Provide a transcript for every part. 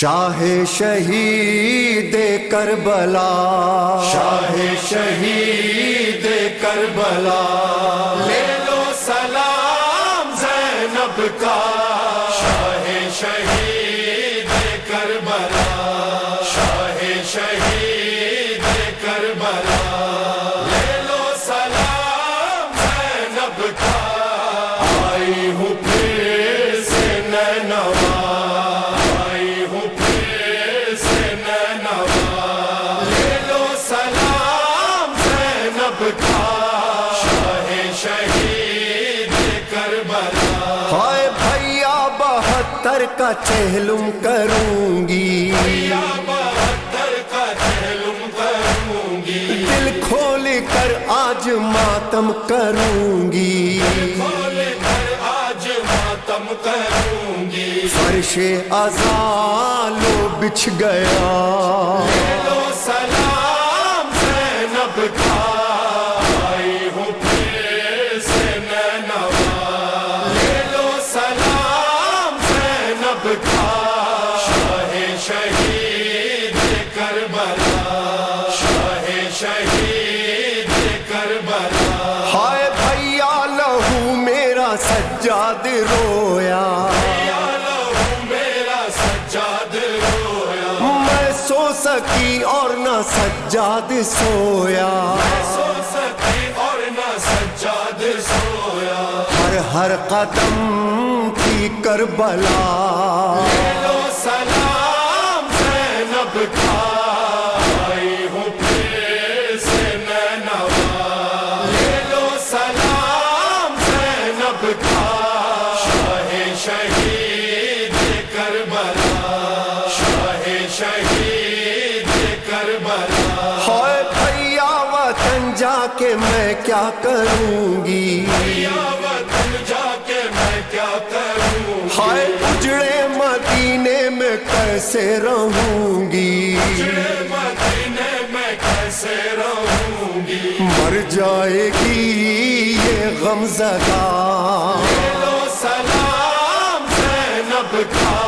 شاہ شہید کربلا، شاہ شہید کربلا، لے لو سلام زینب کا۔ شاہ شہید کربلا، شاہ شہید کربلا، لے لو سلام زینب کا۔ آئی ہوں پھر سے نینوا، آئی ہوں پھر سے نینوا، لے لو سلام زینب کا۔ شاہ شہید کربلا، ہائے بھیا 72 کا چہلم کروں گی، یا 72 کا چہلم کروں گی، دل کھول کر آج ماتم کروں گی، کھول کر آج ماتم کروں گی۔ فرش ازالو بچھ گیا، لے لو سلام زینب کا۔ آئی ہوں پھر سے نینوا، لے لو سلام زینب کا۔ شاہ شہید کربلا، شاہ شہید کربلا، ہائے بھیا لہو میرا سجاد رویا، یا لہو میرا سجاد رویا، میں سو سکی اور نہ سجاد سویا، سو سکی اور نہ سجاد سویا۔ ہر قدم کی کربلا، لے لو سلام زینب کا۔ آئی ہوں پھر سے نینوا، لے لو سلام زینب کا۔ شاہ شہید کربلا، شاہ شہید کربلا، ہائے بھیا وطن جا کے میں کیا کروں گی، یا وطن جا کے میں کیا کروں گی، ہائے اجڑے مدینے میں کیسے رہوں گی، مدینے میں کیسے رہوں گی۔ مر جائے گی یہ غمزدہ، لے لو سلام زینب کا۔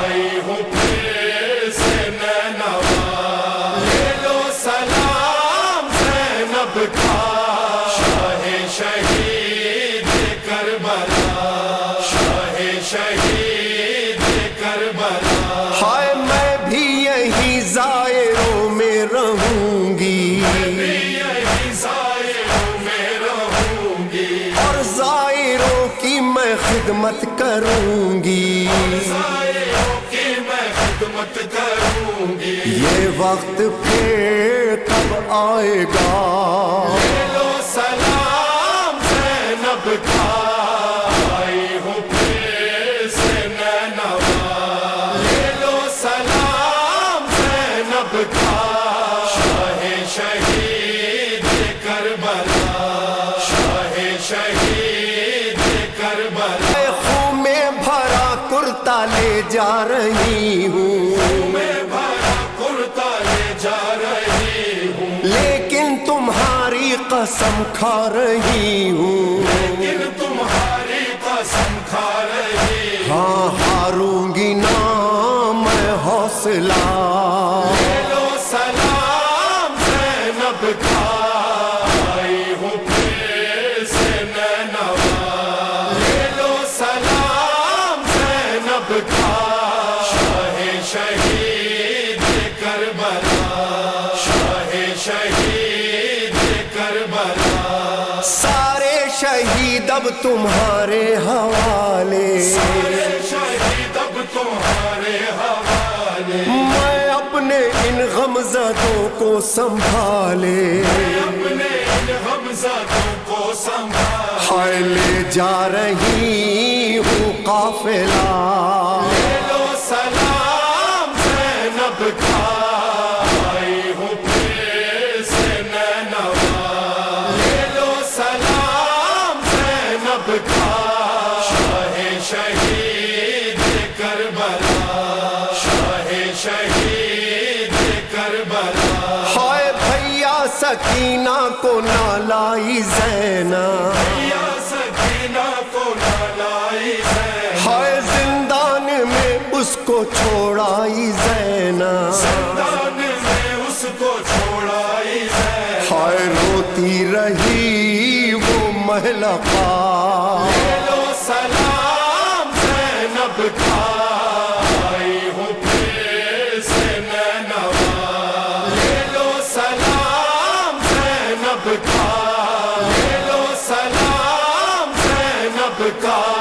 آئی ہوں پھر سے نینوا، لے لو سلام زینب کا۔ شاہ شہید کربلا، شاہ شہید کربلا، ہائے میں بھی یہی زائروں میں رہوں گی، یہی زائروں میں رہوں گی، اور زائروں کی میں خدمت کروں گی، زائروں کی میں خدمت کروں گی۔ یہ وقت پھر کب آئے گا، لے لو سلام زینب کا۔ آئی ہوں پھر سے نینوا، لے لو سلام زینب کا۔ شاہ شہید کربلا، شاہ شہید کربلا، اے خون میں بھرا کرتا لے جا رہی ہوں، میں بھرا کرتا لے جا رہی ہوں، لیکن تمہاری قسم کھا رہی ہوں، لیکن تمہاری قسم کھا رہی ہوں۔ ہاں ہاروں گی نا میں حوصلہ، لے لو سلام زینب کا۔ آئی ہوں پھر سے نینوا، لے لو سلام زینب کا۔ شاہ شہید کربلا، شاہ شہید کربلا، سارے شہید اب تمہارے حوالے، سارے شہید اب تمہارے حوالے، میں اپنے ان غمزدوں کو سنبھالے، اپنے ان غمزدوں کو سنبھال۔ ہائے لے جا رہی ہوں قافلہ، لے لو سلام زینب کا۔ آئی ہوں پھر سے نینوا، لے لو سلام زینب کا۔ شاہ شہید کربلا، شاہ شہید کربلا، ہائے بھیا سکینہ کو نہ لائی زینب، یا سکینہ کو نہ لائی زینب، ہائے زندان میں اس کو چھوڑ چھوڑائی زینب، سردان نے اس کو چھوڑائی زینب، ہائے روتی رہی وہ محلہ پاک، لے لو سلام زینب کا، آئی ہوں پھر سے نینوا، لے لو سلام زینب کا، لے لو سلام زینب کا۔